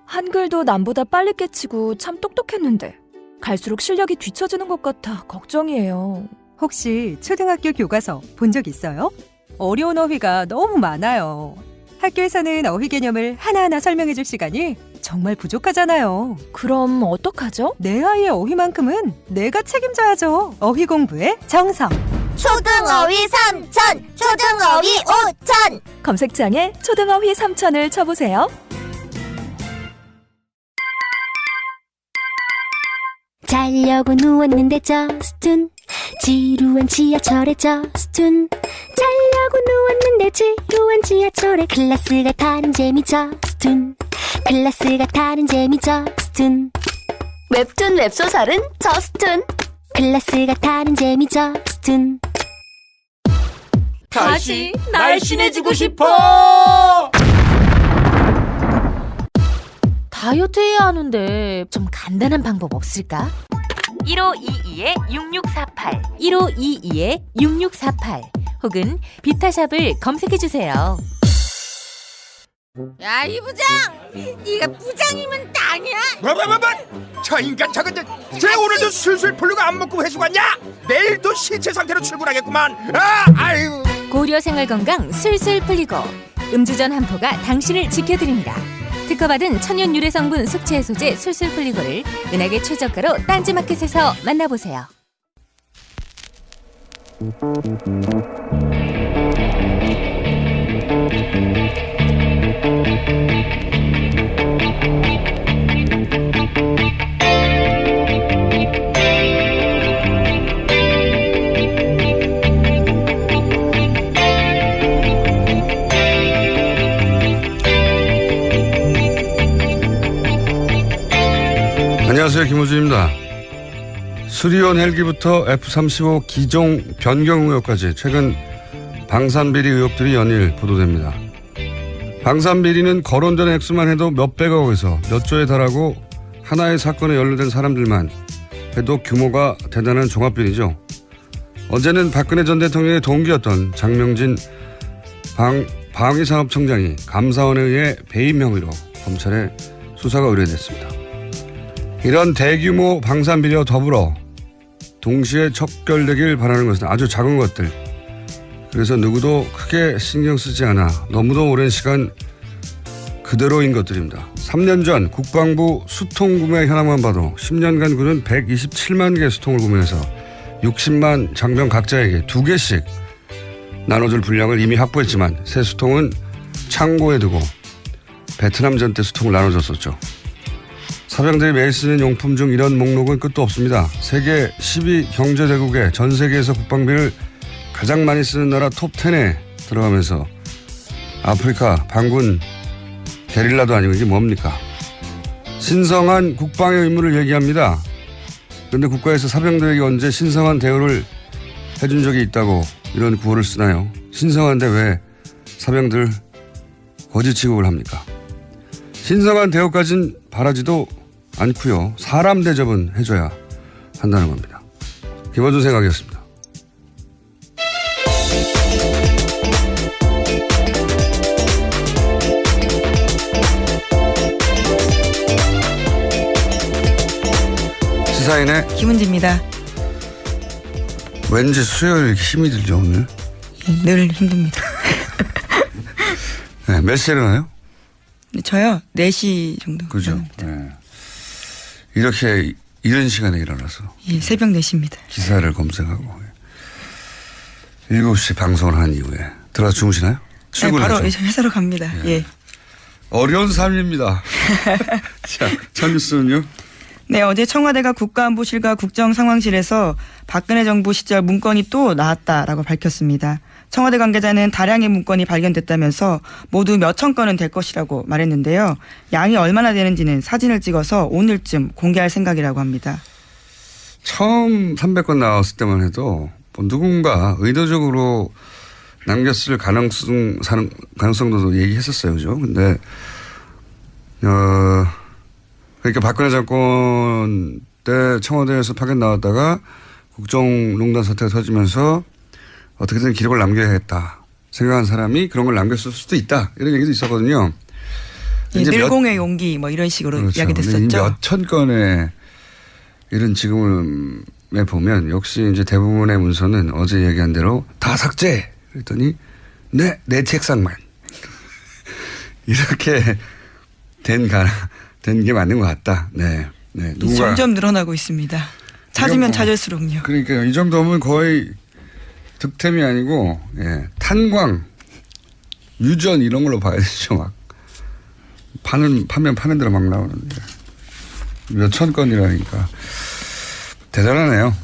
한글도 남보다 빨리 깨치고 참 똑똑했는데 갈수록 실력이 뒤처지는 것 같아 걱정이에요. 혹시 초등학교 교과서 본 적 있어요? 어려운 어휘가 너무 많아요. 학교에서는 어휘 개념을 하나하나 설명해 줄 시간이 정말 부족하잖아요. 그럼 어떡하죠? 내 아이의 어휘만큼은 내가 책임져야죠. 어휘 공부의 정성. 초등어휘 3천, 초등어휘 5천. 검색창에 초등어휘 3천을 쳐보세요. 자려고 누웠는데 저스툰 지루한 지하철에 저스툰 자려고 누웠는데 지루한 지하철에 클래스가 타는 재미 저스툰 클래스가 타는 재미 저스툰 웹툰 웹소설은 저스툰. 클래스가 타는 재미 저스툰 다시 날씬해지고 싶어! 다이어트 해야 하는데 좀 간단한 방법 없을까? 1522-6648 1522-6648 혹은 비타샵을 검색해주세요. 야, 이 부장! 네가 부장이면 땅이야? 뭐? 저 인간 저건데 쟤 오늘도 술술 풀리고 안 먹고 회수 갔냐? 내일도 신체 상태로 출근하겠구만. 아유. 고려생활건강 술술 풀리고 음주전 한포가 당신을 지켜드립니다. 특허받은 천연 유래 성분 숙취 해소제 술술 풀리고를 은하계 최저가로 딴지마켓에서 만나보세요. 안녕하세요, 김호준입니다. 수리온 헬기부터 F-35 기종 변경 의혹까지 최근 방산비리 의혹들이 연일 보도됩니다. 방산비리는 거론된 액수만 해도 몇백억에서 몇 조에 달하고 하나의 사건에 연루된 사람들만 해도 규모가 대단한 종합비리죠. 어제는 박근혜 전 대통령의 동기였던 장명진 방위산업청장이 감사원에 의해 배임 혐의로 검찰에 수사가 의뢰됐습니다. 이런 대규모 방산비리와 더불어 동시에 척결되길 바라는 것은 아주 작은 것들. 그래서 누구도 크게 신경 쓰지 않아 너무도 오랜 시간 그대로인 것들입니다. 3년 전 국방부 수통 구매 현황만 봐도 10년간 군은 127만 개 수통을 구매해서 60만 장병 각자에게 2개씩 나눠줄 분량을 이미 확보했지만 새 수통은 창고에 두고 베트남전 때 수통을 나눠줬었죠. 사병들이 매일 쓰는 용품 중 이런 목록은 끝도 없습니다. 세계 12 경제대국의 전 세계에서 국방비를 가장 많이 쓰는 나라 톱10에 들어가면서 아프리카 반군 게릴라도 아니고 이게 뭡니까? 신성한 국방의 의무를 얘기합니다. 그런데 국가에서 사병들에게 언제 신성한 대우를 해준 적이 있다고 이런 구호를 쓰나요? 신성한데 왜 사병들 거지 취급을 합니까? 신성한 대우까진 바라지도 않고요. 사람 대접은 해줘야 한다는 겁니다. 김어준 생각이었습니다. 시사인의 김은지입니다. 왠지 수요일 힘이 들죠 오늘? 늘 힘듭니다. 네, 몇 시에 일어나요? 저요? 4시 정도. 그죠. 네. 이렇게 이른 시간에 일어나서. 예, 새벽 4시입니다. 기사를 검색하고. 7시 방송을 한 이후에. 들어가 주무시나요? 네, 바로 회사로 갑니다. 예. 예. 어려운 삶입니다. 자, 첫 뉴스는요? 네, 어제 청와대가 국가안보실과 국정상황실에서 박근혜 정부 시절 문건이 또 나왔다라고 밝혔습니다. 청와대 관계자는 다량의 문건이 발견됐다면서 모두 몇천 건은 될 것이라고 말했는데요. 양이 얼마나 되는지는 사진을 찍어서 오늘쯤 공개할 생각이라도 합니다. 처음 300건 나왔을 때만 해도 뭐 누군가 의도적으로 남겼을 가능성도 얘기했었어요. 그죠? 근데, 그러니까 박근혜 정권 때 청와대에서 파견 나왔다가 국정농단 사태가 터지면서 어떻게든 기록을 남겨야겠다 생각한 사람이 그런 걸 남겼을 수도 있다. 이런 얘기도 있었거든요. 예, 이제 늘공의 용기 뭐 이런 식으로 그렇죠. 이야기됐었죠. 몇천 건의 이런 지금에 보면 역시 이제 대부분의 문서는 어제 얘기한 대로 다 삭제. 그랬더니 네, 내 책상만 이렇게 된 게 맞는 것 같다. 네, 네. 누가 점점 늘어나고 있습니다. 찾으면 뭐, 찾을수록요. 그러니까요. 이 정도면 거의 득템이 아니고 탄광, 유전 이런 걸로 봐야 되죠. 막 파는 대로 막 나오는데 몇천 건이라니까 대단하네요.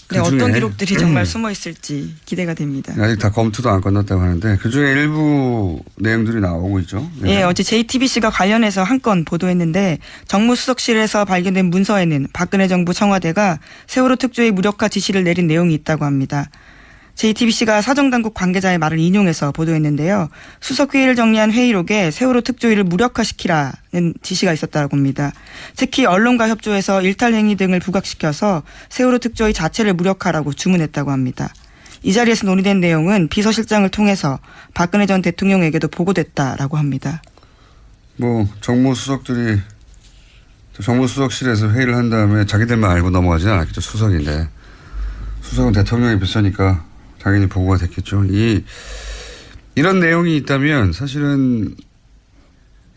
네, 그중에 어떤 기록들이 정말 숨어 있을지 기대가 됩니다. 아직 다 검토도 안 끝났다고 하는데 그중에 일부 내용들이 나오고 있죠. 네. 예, 어제 JTBC가 관련해서 한 건 보도했는데 정무수석실에서 발견된 문서에는 박근혜 정부 청와대가 세월호 특조위 무력화 지시를 내린 내용이 있다고 합니다. JTBC가 사정당국 관계자의 말을 인용해서 보도했는데요. 수석회의를 정리한 회의록에 세월호 특조위를 무력화시키라는 지시가 있었다고 합니다. 특히 언론과 협조해서 일탈행위 등을 부각시켜서 세월호 특조위 자체를 무력화라고 주문했다고 합니다. 이 자리에서 논의된 내용은 비서실장을 통해서 박근혜 전 대통령에게도 보고됐다라고 합니다. 뭐 정무수석들이 정무수석실에서 회의를 한 다음에 자기들만 알고 넘어가지는 않았겠죠. 수석인데 수석은 대통령이 비서니까 당연히 보고가 됐겠죠. 이런 내용이 있다면 사실은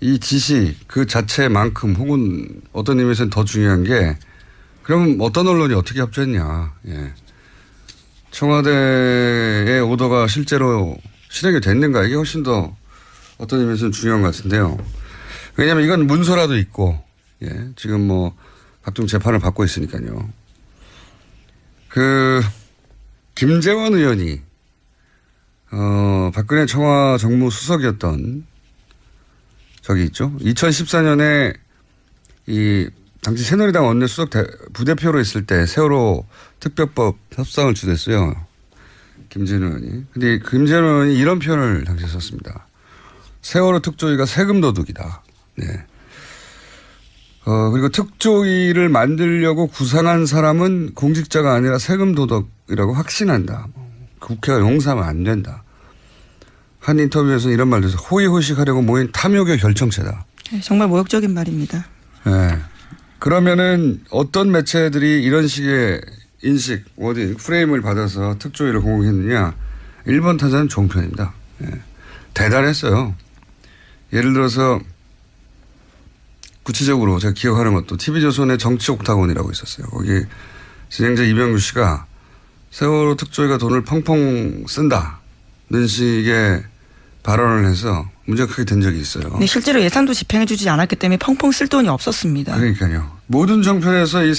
이 지시 그 자체만큼 혹은 어떤 의미에서는 더 중요한 게 그럼 어떤 언론이 어떻게 협조했냐. 예. 청와대의 오더가 실제로 실행이 됐는가 이게 훨씬 더 어떤 의미에서는 중요한 것 같은데요. 왜냐하면 이건 문서라도 있고 지금 뭐 각종 재판을 받고 있으니까요. 김재원 의원이 박근혜 청와 정무수석이었던 적이 있죠. 2014년에 이 당시 새누리당 원내수석 부대표로 있을 때 세월호 특별법 협상을 주도했어요. 김재원 의원이. 근데 김재원 의원이 이런 표현을 당시에 썼습니다. 세월호 특조위가 세금 도둑이다. 네. 그리고 특조위를 만들려고 구상한 사람은 공직자가 아니라 세금 도덕이라고 확신한다. 국회가 용서하면 안 된다. 한 인터뷰에서 이런 말도 해서 호의호식하려고 모인 탐욕의 결정체다. 네, 정말 모욕적인 말입니다. 네. 그러면은 어떤 매체들이 이런 식의 인식, 워딩, 프레임을 받아서 특조위를 공격했느냐. 1번 타자는 종편입니다. 네. 대단했어요. 예를 들어서 구체적으로 제가 기억하는 것도 TV조선의 정치 옥타곤이라고 있었어요. 거기 진행자 이병규 씨가 세월호 특조위가 돈을 펑펑 쓴다는 식의 발언을 해서 문제가 크게 된 적이 있어요. 근데 실제로 예산도 집행해주지 않았기 때문에 펑펑 쓸 돈이 없었습니다. 그러니까요. 모든 정편에서 이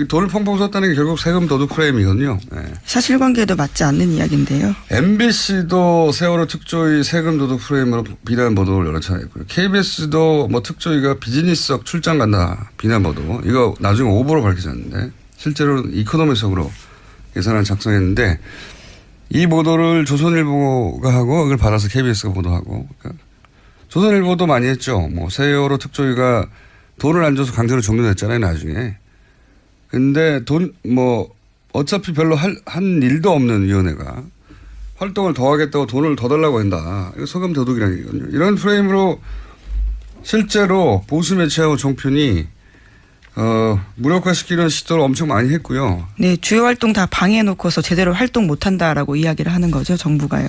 돈을 펑펑 썼다는 게 결국 세금 도둑 프레임이거든요. 네. 사실관계에도 맞지 않는 이야기인데요. MBC도 세월호 특조위 세금 도둑 프레임으로 비난 보도를 여러 차례 했고요. KBS도 뭐 특조위가 비즈니스석 출장 간다 비난 보도. 이거 나중에 오보로 밝혀졌는데 실제로는 이코노미석으로 예산을 작성했는데 이 보도를 조선일보가 하고 그걸 받아서 KBS가 보도하고 그러니까 조선일보도 많이 했죠. 뭐 세월호 특조위가 돈을 안 줘서 강제로 종료됐잖아요 나중에. 근데 어차피 별로 한 일도 없는 위원회가 활동을 더 하겠다고 돈을 더 달라고 한다. 이거 세금 도둑이라는 얘기거든요. 이런 프레임으로 실제로 보수 매체하고 종편이 무력화시키는 시도를 엄청 많이 했고요. 네, 주요 활동 다 방해해놓고서 제대로 활동 못한다라고 이야기를 하는 거죠, 정부가요.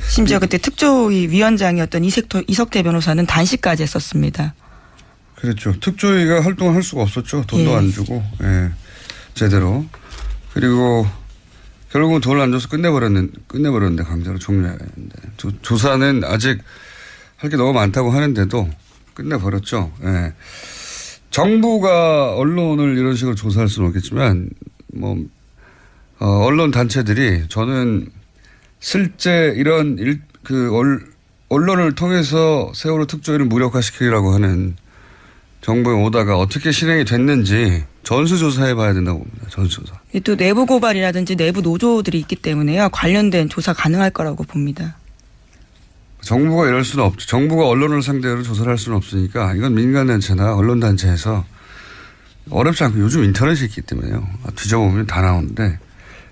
심지어 그때 특조위 위원장이었던 이석태 변호사는 단식까지 했었습니다. 그렇죠. 특조위가 활동을 할 수가 없었죠. 돈도 안 주고 제대로. 그리고 결국은 돈을 안 줘서 끝내버렸는데 강제로 종료해야 하는데 조사는 아직 할 게 너무 많다고 하는데도 끝내버렸죠. 예. 정부가 언론을 이런 식으로 조사할 수는 없겠지만 언론 단체들이 저는 실제 이런 언론을 통해서 세월호 특조위를 무력화시키려고 하는 정부의 오다가 어떻게 실행이 됐는지 전수조사해 봐야 된다고 봅니다. 전수조사. 또 내부 고발이라든지 내부 노조들이 있기 때문에요. 관련된 조사 가능할 거라고 봅니다. 정부가 이럴 수는 없죠. 정부가 언론을 상대로 조사를 할 수는 없으니까 이건 민간단체나 언론단체에서 어렵지 않고 요즘 인터넷이 있기 때문에요. 뒤져보면 다 나오는데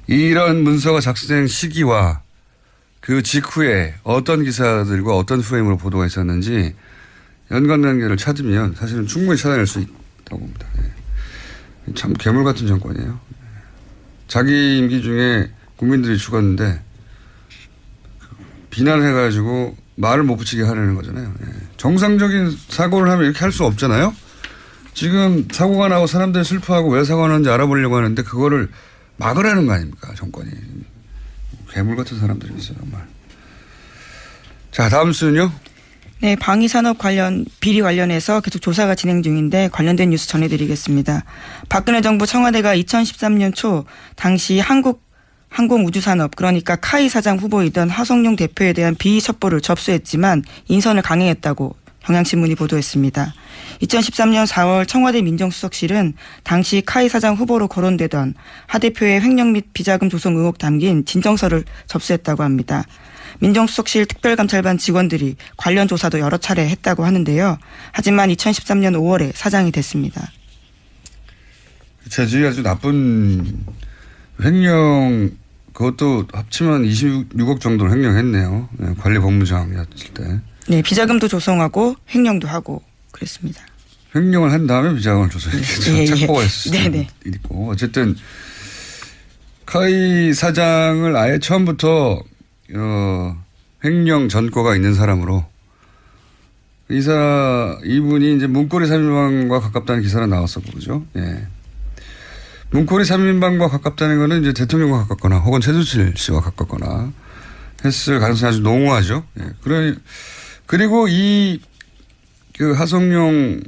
이런 문서가 작성된 시기와 그 직후에 어떤 기사들과 어떤 프레임으로 보도가 있었는지 연관관계를 찾으면 사실은 충분히 찾아낼 수 있다고 봅니다. 예. 참 괴물 같은 정권이에요. 자기 임기 중에 국민들이 죽었는데 비난해가지고 말을 못 붙이게 하려는 거잖아요. 예. 정상적인 사고를 하면 이렇게 할 수 없잖아요. 지금 사고가 나고 사람들이 슬퍼하고 왜 사고가 났는지 알아보려고 하는데 그거를 막으라는 거 아닙니까, 정권이. 괴물 같은 사람들이 있어요, 정말. 자, 다음 수는요. 네, 방위산업 관련 비리 관련해서 계속 조사가 진행 중인데 관련된 뉴스 전해드리겠습니다. 박근혜 정부 청와대가 2013년 초 당시 항공우주산업 그러니까 카이 사장 후보이던 하성룡 대표에 대한 비위 첩보를 접수했지만 인선을 강행했다고 경향신문이 보도했습니다. 2013년 4월 청와대 민정수석실은 당시 카이 사장 후보로 거론되던 하 대표의 횡령 및 비자금 조성 의혹 담긴 진정서를 접수했다고 합니다. 민정수석실 특별감찰반 직원들이 관련 조사도 여러 차례 했다고 하는데요. 하지만 2013년 5월에 사장이 됐습니다. 재질이 아주 나쁜 횡령, 그것도 합치면 26억 정도를 횡령했네요. 네, 관리본부장이었을 때. 네, 비자금도 조성하고 횡령도 하고 그랬습니다. 횡령을 한 다음에 비자금을 조성했겠죠. 착보가 있을 네네. 있고. 어쨌든 카이 사장을 아예 처음부터 횡령 전과가 있는 사람으로 이분이 이제 문고리 3인방과 가깝다는 기사가 나왔었고, 그죠? 예. 문고리 3인방과 가깝다는 거는 이제 대통령과 가깝거나 혹은 최순실 씨와 가깝거나 했을 가능성이 아주 농후하죠. 예. 그리고 그 하성룡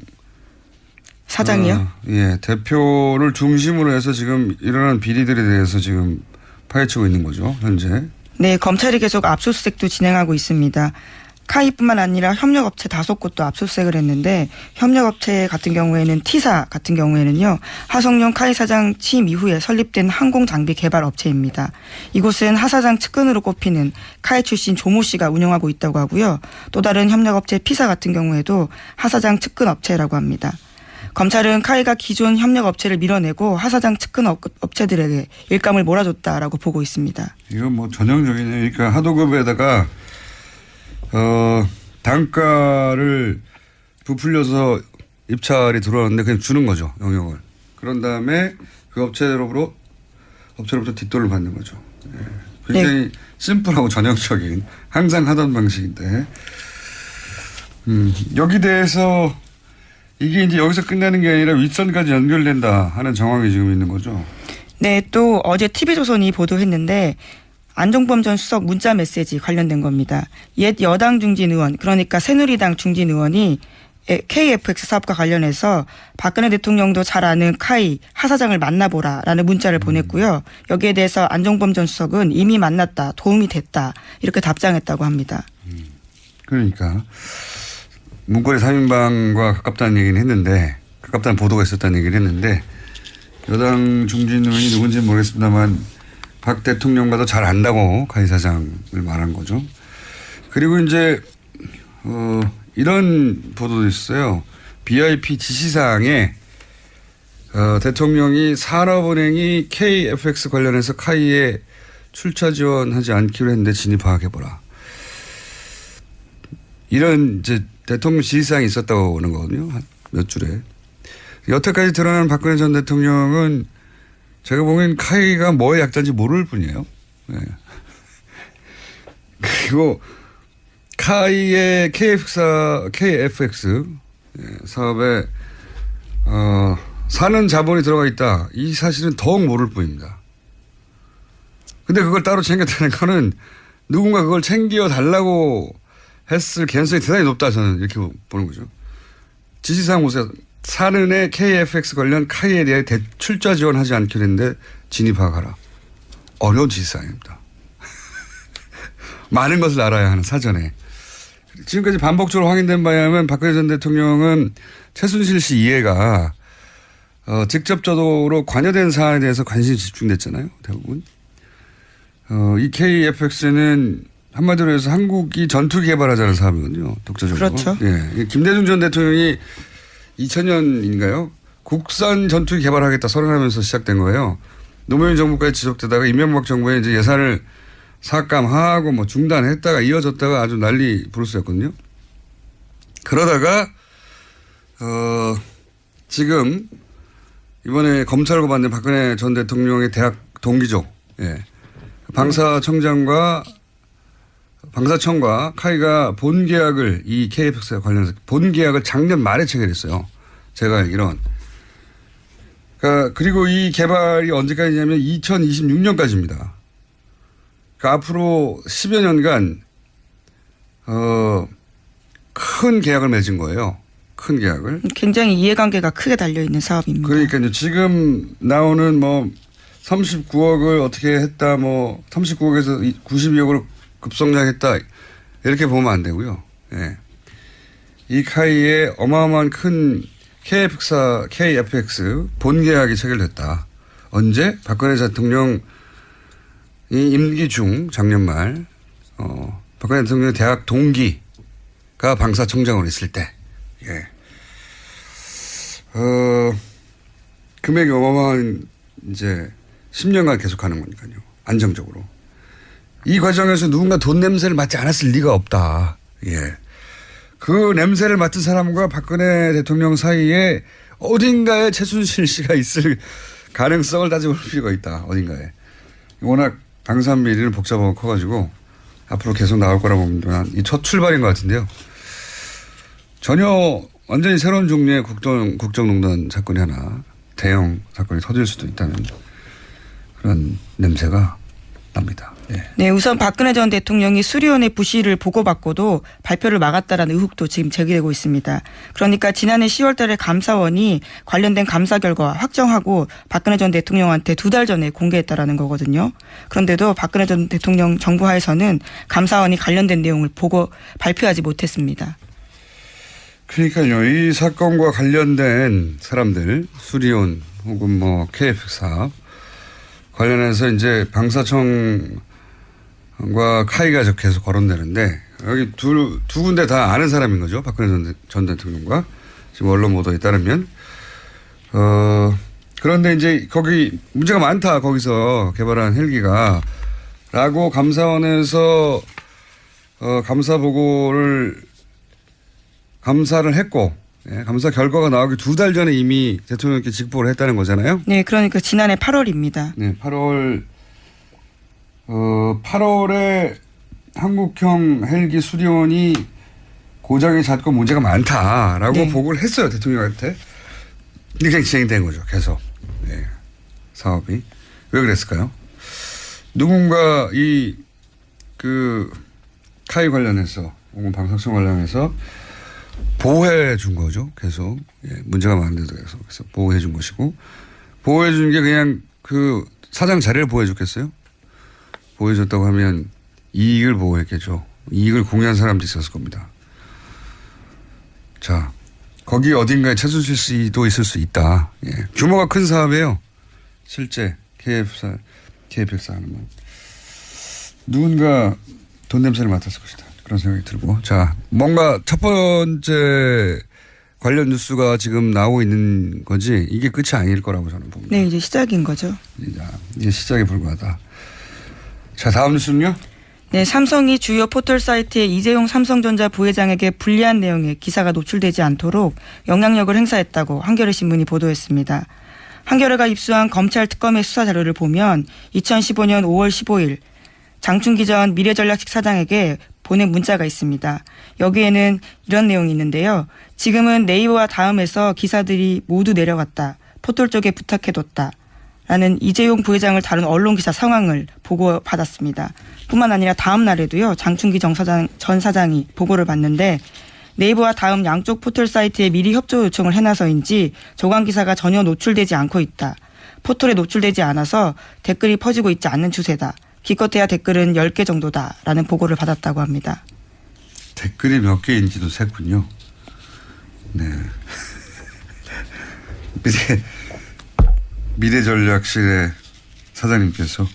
사장이요? 예. 대표를 중심으로 해서 지금 일어난 비리들에 대해서 지금 파헤치고 있는 거죠, 현재. 네, 검찰이 계속 압수수색도 진행하고 있습니다. 카이뿐만 아니라 협력업체 5곳도 압수수색을 했는데 협력업체 같은 경우에는 T사 같은 경우에는요. 하성룡 카이 사장 취임 이후에 설립된 항공장비 개발 업체입니다. 이곳은 하 사장 측근으로 꼽히는 카이 출신 조모 씨가 운영하고 있다고 하고요. 또 다른 협력업체 P사 같은 경우에도 하 사장 측근 업체라고 합니다. 검찰은 카이가 기존 협력업체를 밀어내고 하 사장 측근 업체들에게 일감을 몰아줬다라고 보고 있습니다. 이건 뭐 전형적인, 그러니까 하도급에다가 단가를 부풀려서 입찰이 들어왔는데 그냥 주는 거죠, 영역을. 그런 다음에 그 업체로부터 뒷돈을 받는 거죠. 예. 굉장히 네. 심플하고 전형적인, 항상 하던 방식인데, 여기 대해서 이게 이제 여기서 끝나는 게 아니라 윗선까지 연결된다 하는 정황이 지금 있는 거죠. 네, 또 어제 TV조선이 보도했는데 안종범 전 수석 문자 메시지 관련된 겁니다. 옛 여당 중진 의원, 그러니까 새누리당 중진 의원이 KFX 사업과 관련해서 박근혜 대통령도 잘 아는 카이 하 사장을 만나보라라는 문자를 보냈고요. 여기에 대해서 안종범 전 수석은 이미 만났다, 도움이 됐다 이렇게 답장했다고 합니다. 그러니까 문고리 3인방과 가깝다는 얘기는 했는데, 가깝다는 보도가 있었다는 얘기를 했는데, 여당 중진 의원이 누군지는 모르겠습니다만 박 대통령과도 잘 안다고 카이 사장을 말한 거죠. 그리고 이제 이런 보도도 있어요. BIP 지시사항에 대통령이 산업은행이 KFX 관련해서 카이에 출처 지원하지 않기로 했는데 진위 파악해보라. 이런 이제 대통령 지시사항이 있었다고 하는 거거든요. 몇 줄에. 여태까지 드러난 박근혜 전 대통령은 제가 보기엔 카이가 뭐의 약자인지 모를 뿐이에요. 네. 그리고 카이의 KFX 사업에 사는 자본이 들어가 있다. 이 사실은 더욱 모를 뿐입니다. 근데 그걸 따로 챙겼다는 거는 누군가 그걸 챙겨달라고 했을 가능성이 대단히 높다, 저는 이렇게 보는 거죠. 지시사항 보세요. 사는의 KFX 관련 카이에 대해 출자 지원하지 않기로 했는데 진입하가라. 어려운 지시사항입니다. 많은 것을 알아야 하는 사전에. 지금까지 반복적으로 확인된 바에 의하면 박근혜 전 대통령은 최순실 씨 이해가 직접적으로 관여된 사안에 대해서 관심이 집중됐잖아요, 대부분. 이 KFX는 한마디로 해서 한국이 전투기 개발하자는 사업이거든요, 독자적으로. 그렇죠. 예. 김대중 전 대통령이 2000년인가요? 국산 전투기 개발하겠다 선언하면서 시작된 거예요. 노무현 정부까지 지속되다가 이명박 정부에 이제 예산을 삭감하고 뭐 중단했다가 이어졌다가 아주 난리 부르스였거든요. 그러다가 지금 이번에 검찰고 받는 박근혜 전 대통령의 대학 동기죠. 예. 방사청과 카이가 본 계약을 이 KFX와 관련해서 본 계약을 작년 말에 체결했어요. 제가 알기론. 그리고 이 개발이 언제까지냐면 2026년까지입니다. 앞으로 10여 년간 큰 계약을 맺은 거예요. 큰 계약을. 굉장히 이해관계가 크게 달려있는 사업입니다. 그러니까요. 지금 나오는 39억을 어떻게 했다, 39억에서 92억으로 급성장했다, 이렇게 보면 안 되고요. 예. 이 카이의 어마어마한 큰 KFX 본 계약이 체결됐다. 언제? 박근혜 대통령이 임기 중 작년 말, 박근혜 대통령 대학 동기가 방사청장으로 있을 때, 예. 금액이 어마어마한 이제 10년간 계속 가는 거니까요. 안정적으로. 이 과정에서 누군가 돈 냄새를 맡지 않았을 리가 없다. 예. 그 냄새를 맡은 사람과 박근혜 대통령 사이에 어딘가에 최순실 씨가 있을 가능성을 따져볼 필요가 있다. 어딘가에. 워낙 방산 비리는 복잡하고 커가지고 앞으로 계속 나올 거라고 봅니다. 이 첫 출발인 것 같은데요. 전혀 완전히 새로운 종류의 국정농단 사건이 하나, 대형 사건이 터질 수도 있다는 그런 냄새가 납니다. 예. 네, 우선 박근혜 전 대통령이 수리원의 부실을 보고받고도 발표를 막았다라는 의혹도 지금 제기되고 있습니다. 그러니까 지난해 10월 달에 감사원이 관련된 감사 결과 확정하고 박근혜 전 대통령한테 2달 전에 공개했다라는 거거든요. 그런데도 박근혜 전 대통령 정부 하에서는 감사원이 관련된 내용을 보고 발표하지 못했습니다. 그러니까요. 이 사건과 관련된 사람들, 수리온 혹은 KF 사업 관련해서 이제 방사청과 카이가 계속 거론되는데 여기 두 군데 다 아는 사람인 거죠. 박근혜 전 대통령과 지금 언론 보도에 따르면. 그런데 이제 거기 문제가 많다. 거기서 개발한 헬기가 라고 감사원에서 감사 보고를 감사를 했고, 예, 감사 결과가 나오기 2달 전에 이미 대통령께 직보를 했다는 거잖아요. 네, 그러니까 지난해 8월입니다. 네, 8월에 한국형 헬기 수리원이 고장이 잦고 문제가 많다라고 네. 보고를 했어요, 대통령한테. 근데 그냥 진행된 거죠, 계속. 네, 사업이. 왜 그랬을까요? 누군가 카이 관련해서, 혹은 방사청 관련해서 보호해 준 거죠. 계속. 예, 문제가 많은데도 계속. 그래서 보호해 준 것이고. 보호해 준 게 그냥 사장 자리를 보호해 줬겠어요? 보호해 줬다고 하면 이익을 보호했겠죠. 이익을 공유한 사람도 있었을 겁니다. 자, 거기 어딘가에 최순실 씨도 있을 수 있다. 예. 규모가 큰 사업이에요. 실제 KFX 하는 누군가 돈 냄새를 맡았을 것이다. 그런 생각이 들고. 자, 뭔가 첫 번째 관련 뉴스가 지금 나오고 있는 거지 이게 끝이 아닐 거라고 저는 봅니다. 네, 이제 시작인 거죠. 이제 시작에 불과하다. 자, 다음 뉴스는요? 네, 삼성이 주요 포털 사이트에 이재용 삼성전자 부회장에게 불리한 내용의 기사가 노출되지 않도록 영향력을 행사했다고 한겨레 신문이 보도했습니다. 한겨레가 입수한 검찰 특검의 수사 자료를 보면 2015년 5월 15일 장충기 전 미래전략식 사장에게 보낸 문자가 있습니다. 여기에는 이런 내용이 있는데요. 지금은 네이버와 다음에서 기사들이 모두 내려갔다. 포털 쪽에 부탁해뒀다. 라는 이재용 부회장을 다룬 언론 기사 상황을 보고받았습니다. 뿐만 아니라 다음 날에도요. 장충기 전 사장이 보고를 받는데 네이버와 다음 양쪽 포털 사이트에 미리 협조 요청을 해놔서인지 조간 기사가 전혀 노출되지 않고 있다. 포털에 노출되지 않아서 댓글이 퍼지고 있지 않는 추세다. 기껏해야 댓글은 10개 정도다라는 보고를 받았다고 합니다. 댓글이 몇 개인지도 셌군요. 네. 미래전략실의 사장님께서.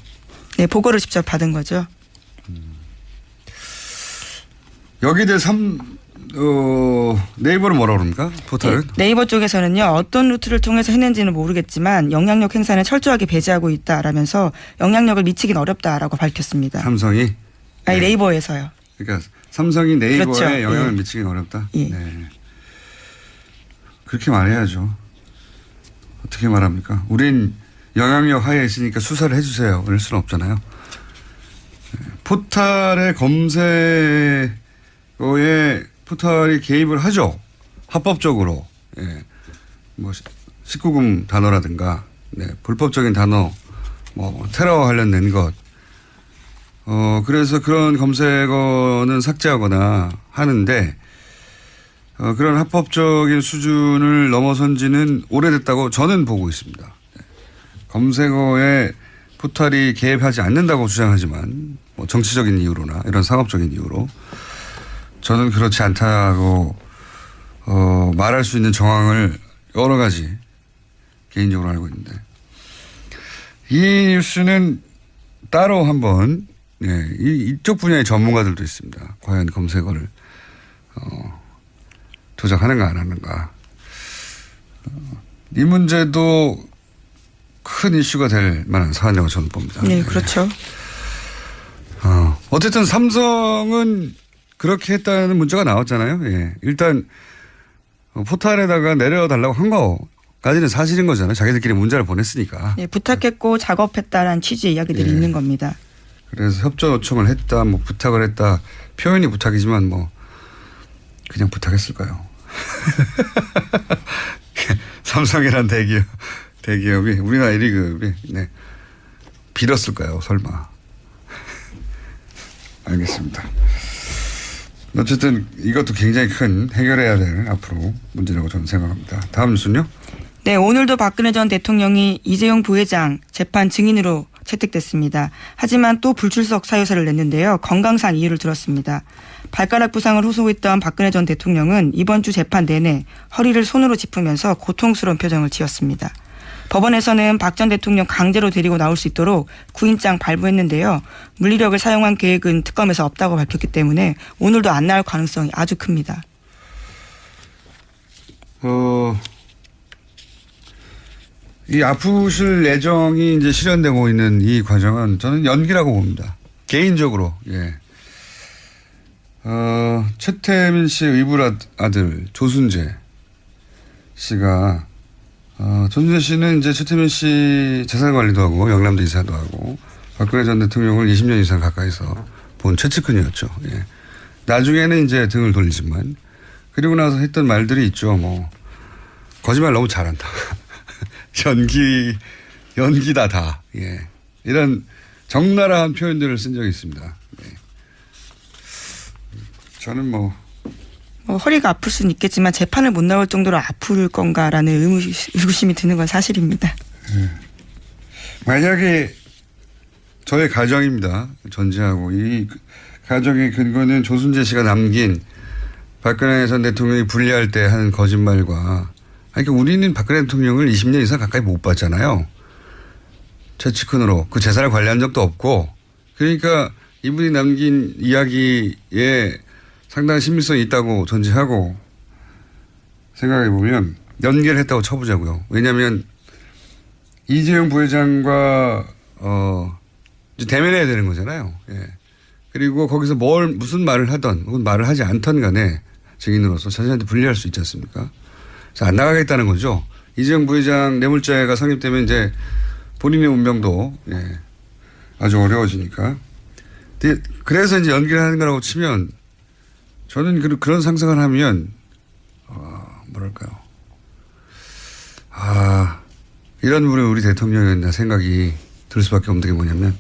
네, 보고를 직접 받은 거죠. 여기에 대해서 네이버는 뭐라고 그럽니까? 포털은? 네, 네이버 쪽에서는요. 어떤 루트를 통해서 했는지는 모르겠지만 영향력 행사는 철저하게 배제하고 있다라면서 영향력을 미치긴 어렵다라고 밝혔습니다. 삼성이? 아니, 네. 네이버에서요. 그러니까 삼성이 네이버에 그렇죠. 영향을 예. 미치긴 어렵다. 예. 네. 그렇게 말해야죠. 어떻게 말합니까? 우린 영향력 하에 있으니까 수사를 해주세요. 이럴 수는 없잖아요. 포탈의 검색어에 포탈이 개입을 하죠. 합법적으로. 예. 뭐 19금 단어라든가 불법적인 단어 뭐 테러 관련된 것. 그래서 그런 검색어는 삭제하거나 하는데 그런 합법적인 수준을 넘어선 지는 오래됐다고 저는 보고 있습니다. 검색어에 포탈이 개입하지 않는다고 주장하지만 뭐 정치적인 이유로나 이런 상업적인 이유로 저는 그렇지 않다고 말할 수 있는 정황을 여러 가지 개인적으로 알고 있는데 이 뉴스는 따로 한번 이쪽 분야의 전문가들도 있습니다. 과연 검색어를 조작하는가 안 하는가. 이 문제도 큰 이슈가 될 만한 사안이라고 저는 봅니다. 네, 그렇죠. 어쨌든 삼성은 그렇게 했다는 문제가 나왔잖아요. 예. 일단 포탈에다가 내려달라고 한 거까지는 사실인 거잖아요. 자기들끼리 문자를 보냈으니까. 네, 부탁했고 작업했다라는 취지의 이야기들이 예. 있는 겁니다. 그래서 협조 요청을 했다, 뭐 부탁을 했다. 표현이 부탁이지만 뭐 그냥 부탁했을까요? 삼성이란 대기업이 우리나라 1위 기업이 빌었을까요? 설마. 알겠습니다. 어쨌든 이것도 굉장히 큰 해결해야 될 앞으로 문제라고 저는 생각합니다. 다음 뉴스는요? 네, 오늘도 박근혜 전 대통령이 이재용 부회장 재판 증인으로 채택됐습니다. 하지만 또 불출석 사유서를 냈는데요. 건강상 이유를 들었습니다. 발가락 부상을 호소했던 박근혜 전 대통령은 이번 주 재판 내내 허리를 손으로 짚으면서 고통스러운 표정을 지었습니다. 법원에서는 박 전 대통령 강제로 데리고 나올 수 있도록 구인장 발부했는데요. 물리력을 사용한 계획은 특검에서 없다고 밝혔기 때문에 오늘도 안 나올 가능성이 아주 큽니다. 이 아프실 예정이 이제 실현되고 있는 이 과정은 저는 연기라고 봅니다. 개인적으로, 예. 최태민 씨의 의붓 아들, 조순재 씨가, 조순재 씨는 이제 최태민 씨 재산 관리도 하고, 영남도 이사도 하고, 박근혜 전 대통령을 20년 이상 가까이서 본 최측근이었죠. 예. 나중에는 이제 등을 돌리지만, 그리고 나서 했던 말들이 있죠. 뭐, 거짓말 너무 잘한다. 연기다 다. 예. 이런 적나라한 표현들을 쓴 적이 있습니다. 예. 저는 허리가 아플 수는 있겠지만 재판을 못 나올 정도로 아플 건가라는 의구심이 드는 건 사실입니다. 예. 만약에 저의 가정입니다. 전제하고 이 가정의 근거는 조순재 씨가 남긴 박근혜 전 대통령이 분리할 때 하는 거짓말과 그러니까 우리는 박근혜 대통령을 20년 이상 가까이 못 봤잖아요. 최측근으로 그 재산을 관리한 적도 없고 그러니까 이분이 남긴 이야기에 상당한 신빙성이 있다고 전제하고 생각해 보면 연계를 했다고 쳐보자고요. 왜냐하면 이재용 부회장과 이제 대면해야 되는 거잖아요. 예. 그리고 거기서 무슨 말을 하던 혹은 말을 하지 않던 간에 증인으로서 자신한테 불리할 수 있지 않습니까? 안 나가겠다는 거죠. 이재용 부회장 뇌물죄가 성립되면 이제 본인의 운명도 아주 어려워지니까. 그래서 이제 연기를 하는 거라고 치면 저는 그런 상상을 하면 뭐랄까요. 이런 분이 우리 대통령이었나 생각이 들 수밖에 없는 게 뭐냐면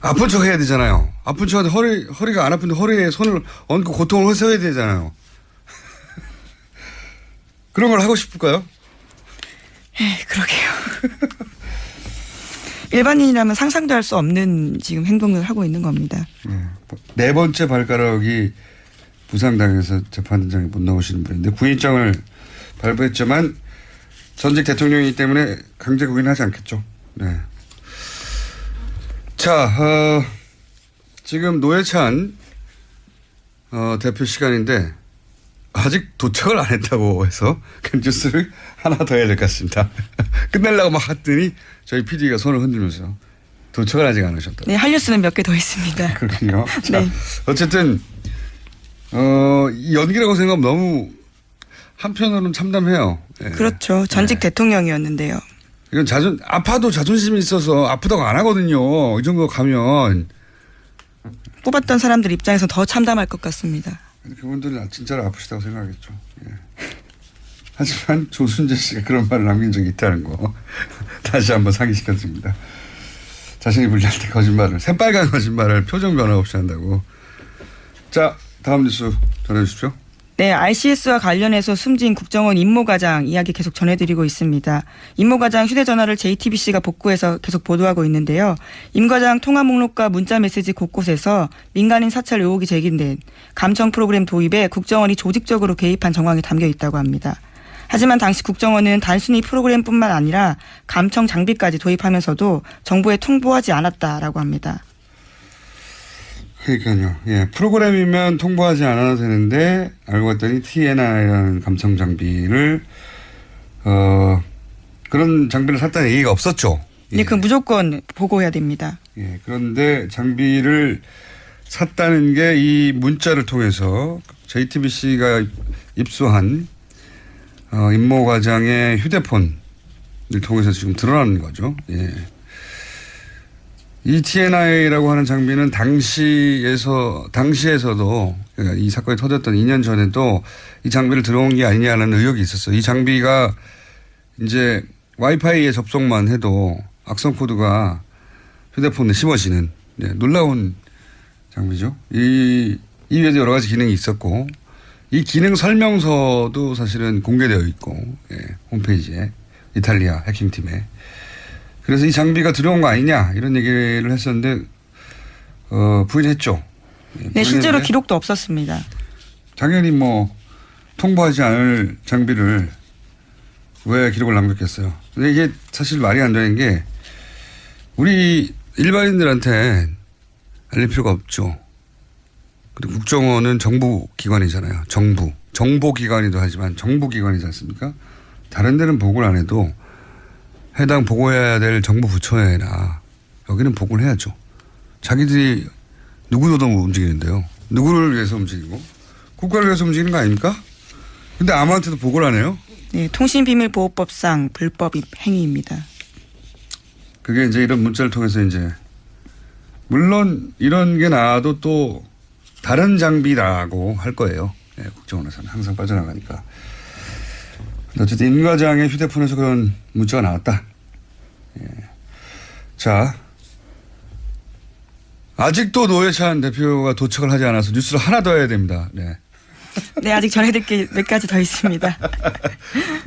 아픈 척 해야 되잖아요. 아픈 척 하는데 허리가 안 아픈데 허리에 손을 얹고 고통을 호소해야 되잖아요. 그런 걸 하고 싶을까요? 그러게요. 일반인이라면 상상도 할 수 없는 지금 행동을 하고 있는 겁니다. 네 번째 발가락이 부상당해서 재판장에 못 나오시는 분인데 구인장을 발부했지만 전직 대통령이기 때문에 강제 구인하지 않겠죠. 네. 자, 지금 노회찬 대표 시간인데 아직 도착을 안 했다고 해서 그 뉴스를 하나 더 해야 될 것 같습니다. 끝내려고 막 했더니 저희 PD가 손을 흔들면서 도착을 아직 안 하셨다. 네, 할 뉴스는 몇 개 더 있습니다. 그렇군요. 자, 네. 어쨌든 이 연기라고 생각하면 너무 한편으로는 참담해요. 예. 그렇죠. 전직 대통령이었는데요. 이건 아파도 자존심이 있어서 아프다고 안 하거든요. 이 정도 가면. 뽑았던 사람들 입장에서 더 참담할 것 같습니다. 그분들은 진짜로 아프시다고 생각하겠죠. 예. 하지만 조순재 씨가 그런 말을 남긴 적이 있다는 거 다시 한번 상기시켜드립니다. 자신이 불리할 때 거짓말을, 새빨간 거짓말을 표정 변화 없이 한다고. 자, 다음 뉴스 전해주십시오. 네, RCS와 관련해서 숨진 국정원 임모과장 이야기 계속 전해드리고 있습니다. 임모과장 휴대전화를 JTBC가 복구해서 계속 보도하고 있는데요. 임 과장 통화 목록과 문자 메시지 곳곳에서 민간인 사찰 의혹이 제기된 감청 프로그램 도입에 국정원이 조직적으로 개입한 정황이 담겨 있다고 합니다. 하지만 당시 국정원은 단순히 프로그램뿐만 아니라 감청 장비까지 도입하면서도 정부에 통보하지 않았다라고 합니다. 그러니까요. 예, 프로그램이면 통보하지 않아도 되는데 알고 봤더니 TNI라는 감청 장비를 그런 장비를 샀다는 얘기가 없었죠. 예. 네, 그 무조건 보고해야 됩니다. 예, 그런데 장비를 샀다는 게 이 문자를 통해서 JTBC가 입수한 임모 과장의 휴대폰을 통해서 지금 드러나는 거죠. 예. 이 TNI라고 하는 장비는 당시에서도 그러니까 이 사건이 터졌던 2년 전에도 이 장비를 들어온 게 아니냐는 의혹이 있었어요. 이 장비가 이제 와이파이에 접속만 해도 악성 코드가 휴대폰에 씹어지는 놀라운 장비죠. 이 외에도 여러 가지 기능이 있었고 이 기능 설명서도 사실은 공개되어 있고 홈페이지에 이탈리아 해킹팀에. 그래서 이 장비가 들어온 거 아니냐 이런 얘기를 했었는데 부인했죠. 네, 실제로 기록도 없었습니다. 당연히 뭐 통보하지 않을 장비를 왜 기록을 남겼겠어요. 근데 이게 사실 말이 안 되는 게 우리 일반인들한테 알릴 필요가 없죠. 그리고 국정원은 정부기관이잖아요. 정보기관이기도 하지만 정부기관이지 않습니까? 다른 데는 보고를 안 해도 해당 보고해야 될 정부 부처에나 여기는 보고를 해야죠. 자기들이 누구도 움직이는데요. 누구를 위해서 움직이고 국가를 위해서 움직이는 거 아닙니까? 근데 아무한테도 보고를 안 해요. 네, 통신비밀보호법상 불법 행위입니다. 그게 이제 이런 문자를 통해서 이제 물론 이런 게 나와도 또 다른 장비라고 할 거예요. 네, 국정원에서는 항상 빠져나가니까. 어쨌든 임 과장의 휴대폰에서 그런 문자가 나왔다. 예. 자, 아직도 노회찬 대표가 도착을 하지 않아서 뉴스를 하나 더 해야 됩니다. 네. 네, 아직 전해드릴 게 몇 가지 더 있습니다.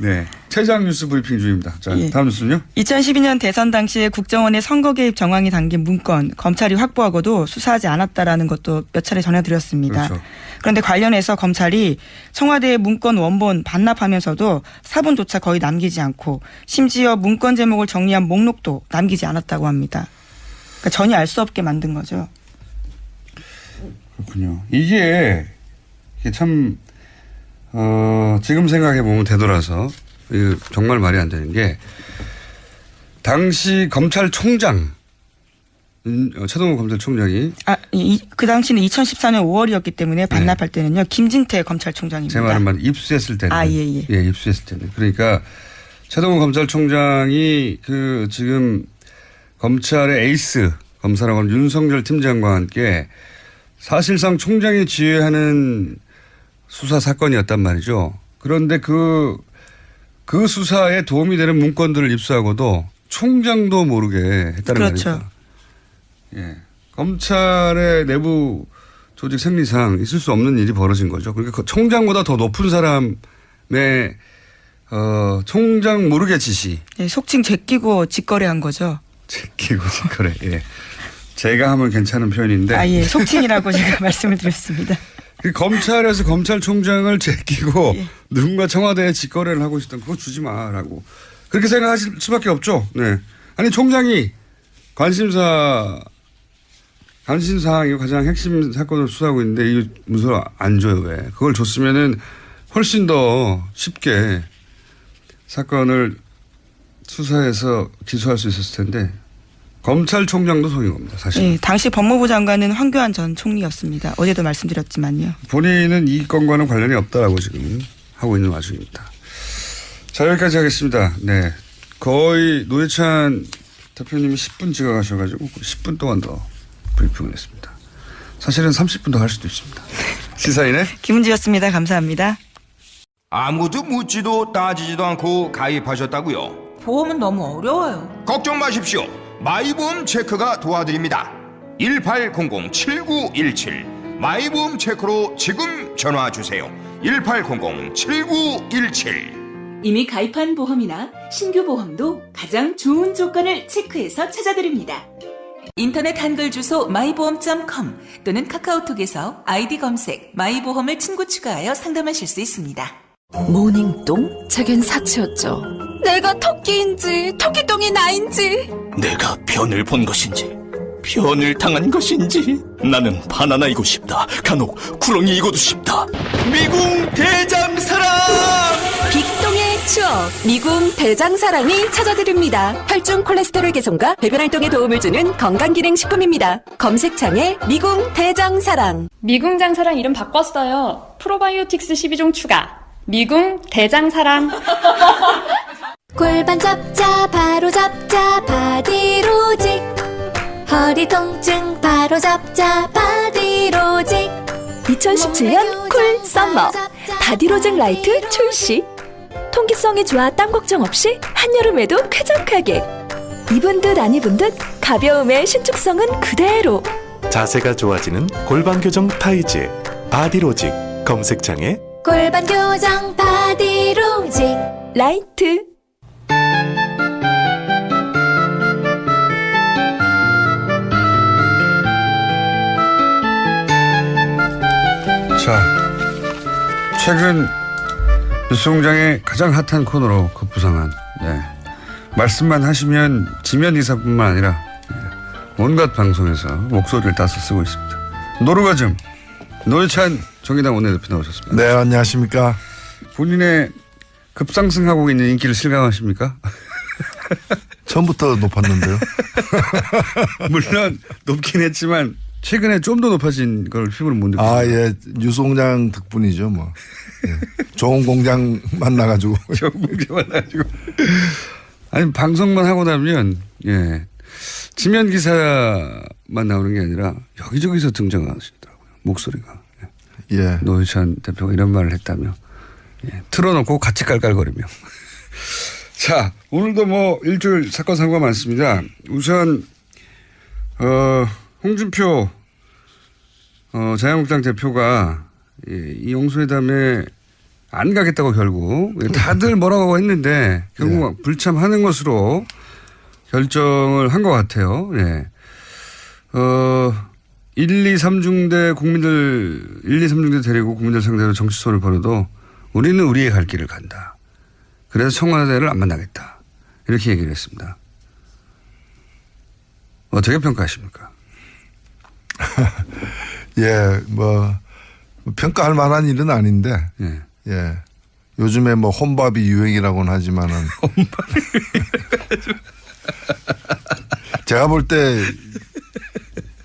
네, 최장 뉴스 브리핑 중입니다. 자, 예. 다음 뉴스는요? 2012년 대선 당시에 국정원의 선거 개입 정황이 담긴 문건 검찰이 확보하고도 수사하지 않았다라는 것도 몇 차례 전해드렸습니다. 그렇죠. 그런데 관련해서 검찰이 청와대의 문건 원본 반납하면서도 사본조차 거의 남기지 않고 심지어 문건 제목을 정리한 목록도 남기지 않았다고 합니다. 그러니까 전혀 알 수 없게 만든 거죠. 그렇군요. 이게 참 지금 생각해 보면 되돌아서 정말 말이 안 되는 게 당시 검찰총장 최동호 검찰총장이 그 당시는 2014년 5월이었기 때문에 반납할 때는요 김진태 검찰총장입니다. 제 말은 입수했을 때는 예. 입수했을 때는 그러니까 최동호 검찰총장이 그 지금 검찰의 에이스 검사라고 하는 윤석열 팀장과 함께 사실상 총장이 지휘하는 수사 사건이었단 말이죠. 그런데 그 수사에 도움이 되는 문건들을 입수하고도 총장도 모르게 했다는 그렇죠. 말이죠. 예. 검찰의 내부 조직 생리상 있을 수 없는 일이 벌어진 거죠. 그러니까 총장보다 더 높은 사람의 총장 모르게 지시. 네, 속칭 제끼고 직거래한 거죠. 제끼고 직거래. 예. 제가 하면 괜찮은 표현인데. 예. 속칭이라고 제가 말씀을 드렸습니다. 검찰에서 검찰총장을 제끼고 누군가 청와대에 직거래를 하고 있었던 그거 주지 마라고. 그렇게 생각하실 수밖에 없죠. 네. 아니 총장이 관심사항이 가장 핵심 사건을 수사하고 있는데 이 문서를 안 줘요. 왜? 그걸 줬으면은 훨씬 더 쉽게 사건을 수사해서 기소할 수 있었을 텐데 검찰총장도 속인 겁니다. 사실. 예, 당시 법무부 장관은 황교안 전 총리였습니다. 어제도 말씀드렸지만요. 본인은 이 건과는 관련이 없다라고 지금 하고 있는 와중입니다. 자, 여기까지 하겠습니다. 네. 거의 노회찬 대표님이 10분 지각하셔가지고 10분 동안 더 브리핑을 했습니다. 사실은 30분 더 할 수도 있습니다. 시사인의 김은지였습니다. 감사합니다. 아무도 묻지도 따지지도 않고 가입하셨다고요? 보험은 너무 어려워요. 걱정 마십시오. 마이보험 체크가 도와드립니다. 1800-7917 마이보험 체크로 지금 전화 주세요. 1800-7917 이미 가입한 보험이나 신규 보험도 가장 좋은 조건을 체크해서 찾아드립니다. 인터넷 한글 주소 마이보험.com 또는 카카오톡에서 아이디 검색 마이보험을 친구 추가하여 상담하실 수 있습니다. 모닝똥? 제겐 사치였죠. 내가 토끼인지 토끼똥이 나인지. 내가 변을 본 것인지 변을 당한 것인지 나는 바나나이고 싶다. 간혹 구렁이이고도 싶다. 미궁 대장사랑! 빅똥의 추억 미궁 대장사랑이 찾아드립니다. 혈중 콜레스테롤 개선과 배변 활동에 도움을 주는 건강기능식품입니다. 검색창에 미궁 대장사랑. 미궁 장사랑 이름 바꿨어요. 프로바이오틱스 12종 추가. 미궁 대장사랑. 골반 잡자 바로 잡자 바디로직. 허리 통증 바로 잡자 바디로직. 2017년 쿨 썸머 바디로직 라이트 출시. 통기성이 좋아 땀 걱정 없이 한여름에도 쾌적하게. 입은 듯 안 입은 듯 가벼움의 신축성은 그대로. 자세가 좋아지는 골반 교정 타이즈 바디로직. 검색창에 골반 교정 바디로직 라이트. 자, 최근 뉴스공장의 가장 핫한 코너로 급부상한, 네. 말씀만 하시면 지면 이사뿐만 아니라 온갖 방송에서 목소리를 따서 쓰고 있습니다. 노르가즘 노회찬 정의당 원내대표 나오셨습니다. 네, 안녕하십니까. 본인의 급상승하고 있는 인기를 실감하십니까? 처음부터 높았는데요. 물론 높긴 했지만 최근에 좀 더 높아진 걸 피부로 못 느끼고. 아, 예. 뉴스공장 덕분이죠, 뭐. 예. 좋은 공장 만나가지고. 좋은 공장 만나가지고. 아니, 방송만 하고 나면, 예. 지면 기사만 나오는 게 아니라 여기저기서 등장하시더라고요. 목소리가. 예. 노회찬 대표가 이런 말을 했다며. 예. 틀어놓고 같이 깔깔거리며. 자, 오늘도 뭐 일주일 사건 사고가 많습니다. 우선, 홍준표 자유한국당 대표가 이 영수회담에 안 가겠다고 결국 다들 뭐라고 했는데 결국 불참하는 것으로 결정을 한 것 같아요. 예. 1, 2, 3중대 데리고 국민들 상대로 정치소를 벌여도 우리는 우리의 갈 길을 간다. 그래서 청와대를 안 만나겠다. 이렇게 얘기를 했습니다. 어떻게 평가하십니까? 예, 뭐 평가할 만한 일은 아닌데. 예. 예. 요즘에 뭐 혼밥이 유행이라고는 하지만은. 혼밥이 제가 볼 때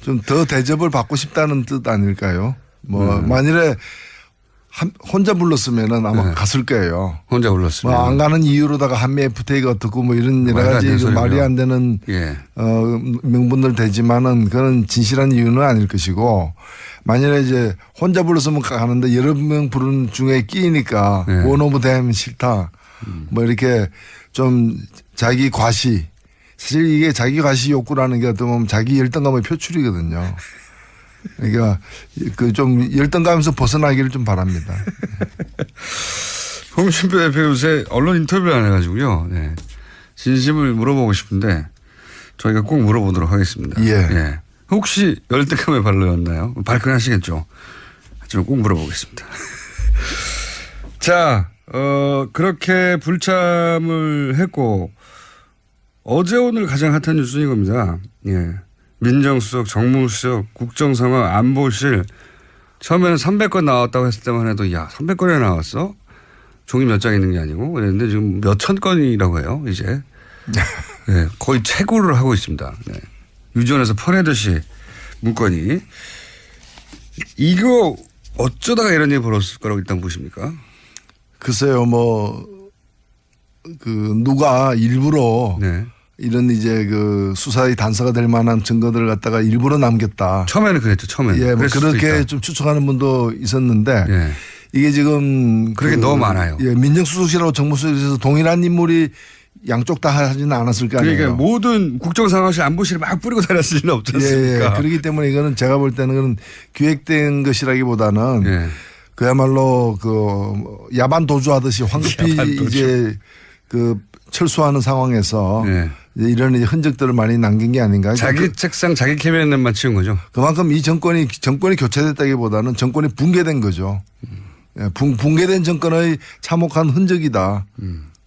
좀 더 대접을 받고 싶다는 뜻 아닐까요? 뭐 만일에 혼자 불렀으면은 아마 갔을 거예요. 혼자 불렀으면. 뭐 안 가는 이유로다가 한미 FTA가 어떻고 뭐 이런 여러 가지 말이 안 되는 명분들 되지만은 그건 진실한 이유는 아닐 것이고 만일에 이제 혼자 불렀으면 가는데 여러 명 부르는 중에 끼니까 원 오브 댐 싫다. 뭐 이렇게 좀 자기 과시. 사실 이게 자기 과시 욕구라는 게 어떻게 보면 자기 열등감의 표출이거든요. 그러니까 그 좀 열등감에서 벗어나기를 좀 바랍니다. 홍준표 대표 요새 언론 인터뷰를 안 해가지고요. 네. 진심을 물어보고 싶은데 저희가 꼭 물어보도록 하겠습니다. 예. 예. 혹시 열등감에 발로였나요? 발끈하시겠죠. 하지만 꼭 물어보겠습니다. 자, 그렇게 불참을 했고 어제 오늘 가장 핫한 뉴스는 이겁니다. 예. 민정수석, 정무수석, 국정상황, 안보실 처음에는 300건 나왔다고 했을 때만 해도 야 300건이나 나왔어? 종이 몇 장 있는 게 아니고 그랬는데 지금 몇천 건이라고 해요 이제. 네, 거의 최고를 하고 있습니다. 네. 유전에서 퍼내듯이 문건이. 이거 어쩌다가 이런 일이 벌어졌을 거라고 일단 보십니까? 글쎄요, 누가 일부러 네. 이런 이제 그 수사의 단서가 될 만한 증거들을 갖다가 일부러 남겼다. 처음에는 그랬죠, 처음에는. 예, 그렇게 좀 추측하는 분도 있었는데 예. 이게 지금 그렇게 너무 많아요. 예, 민정수석실하고 정무수석실에서 동일한 인물이 양쪽 다 하지는 않았을 거 아니에요. 그러니까 모든 국정상황실 안보실에 막 뿌리고 다녔을 리는 없지 않습니까? 예, 그렇기 때문에 이거는 제가 볼 때는 그런 기획된 것이라기보다는 예. 그야말로 그 야반 도주하듯이 황급히 이제 그 철수하는 상황에서 예. 이런 흔적들을 많이 남긴 게 아닌가. 자기 책상 자기 캐비넷만 치운 거죠. 그만큼 이 정권이 교체됐다기보다는 정권이 붕괴된 거죠. 예, 붕괴된 정권의 참혹한 흔적이다.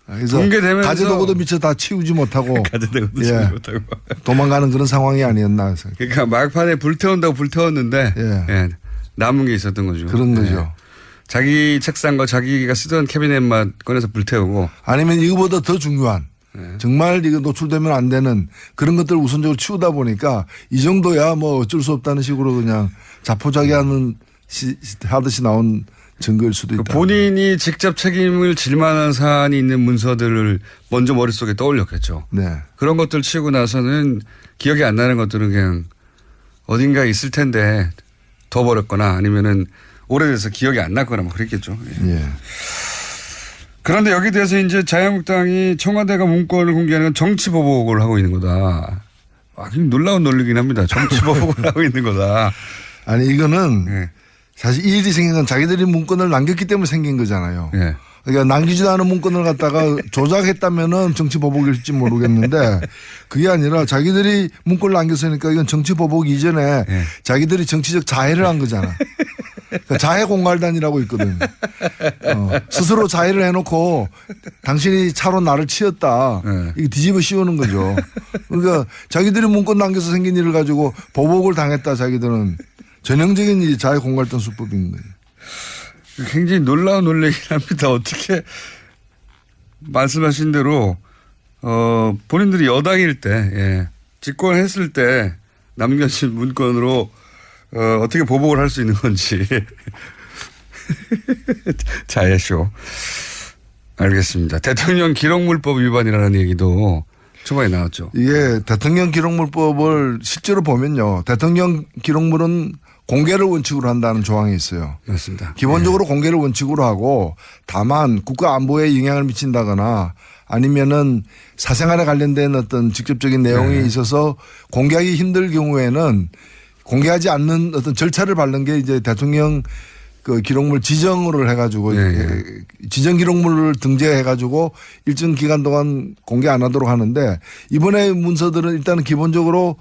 그래서 붕괴되면서 가재도구도 미처 다 치우지 못하고 가재도구도 치우지 못하고 도망가는 그런 상황이 아니었나. 그러니까 막판에 불태운다고 불태웠는데 예. 남은 게 있었던 거죠. 그런 거죠. 예. 자기 책상과 자기가 쓰던 캐비넷만 꺼내서 불태우고 아니면 이거보다 더 중요한 정말 이거 노출되면 안 되는 그런 것들을 우선적으로 치우다 보니까 이 정도야 뭐 어쩔 수 없다는 식으로 그냥 자포자기하는 하듯이 나온 증거일 수도 있다. 본인이 직접 책임을 질 만한 사안이 있는 문서들을 먼저 머릿속에 떠올렸겠죠. 네. 그런 것들 치우고 나서는 기억이 안 나는 것들은 그냥 어딘가에 있을 텐데 더 버렸거나 아니면은 오래돼서 기억이 안 났거나 뭐 그랬겠죠. 예. 예. 그런데 여기에 대해서 이제 자유한국당이 청와대가 문건을 공개하는 건 정치보복을 하고 있는 거다. 놀라운 논리긴 합니다. 정치보복을 하고 있는 거다. 아니 이거는 사실 이 일이 생긴 건 자기들이 문건을 남겼기 때문에 생긴 거잖아요. 예. 그러니까 남기지도 않은 문건을 갖다가 조작했다면은 정치보복일지 모르겠는데 그게 아니라 자기들이 문건을 남겼으니까 이건 정치보복 이전에 자기들이 정치적 자해를 한 거잖아. 그러니까 자해 공갈단이라고 있거든. 스스로 자해를 해놓고 당신이 차로 나를 치였다. 이게 뒤집어 씌우는 거죠. 그러니까 자기들이 문건 남겨서 생긴 일을 가지고 보복을 당했다. 자기들은 전형적인 이 자해 공갈단 수법인 거예요. 굉장히 놀라운 논리긴 합니다. 어떻게 말씀하신 대로 본인들이 여당일 때 집권했을 때 남겨진 문건으로 어떻게 보복을 할 수 있는 건지. 자해쇼. 알겠습니다. 대통령 기록물법 위반이라는 얘기도 초반에 나왔죠. 이게 대통령 기록물법을 실제로 보면요. 대통령 기록물은 공개를 원칙으로 한다는 조항이 있어요. 맞습니다. 기본적으로 공개를 원칙으로 하고 다만 국가 안보에 영향을 미친다거나 아니면은 사생활에 관련된 어떤 직접적인 내용이 있어서 공개하기 힘들 경우에는 공개하지 않는 어떤 절차를 밟는 게 이제 대통령 그 기록물 지정을 해가지고 지정 기록물을 등재해가지고 일정 기간 동안 공개 안 하도록 하는데 이번에 문서들은 일단은 기본적으로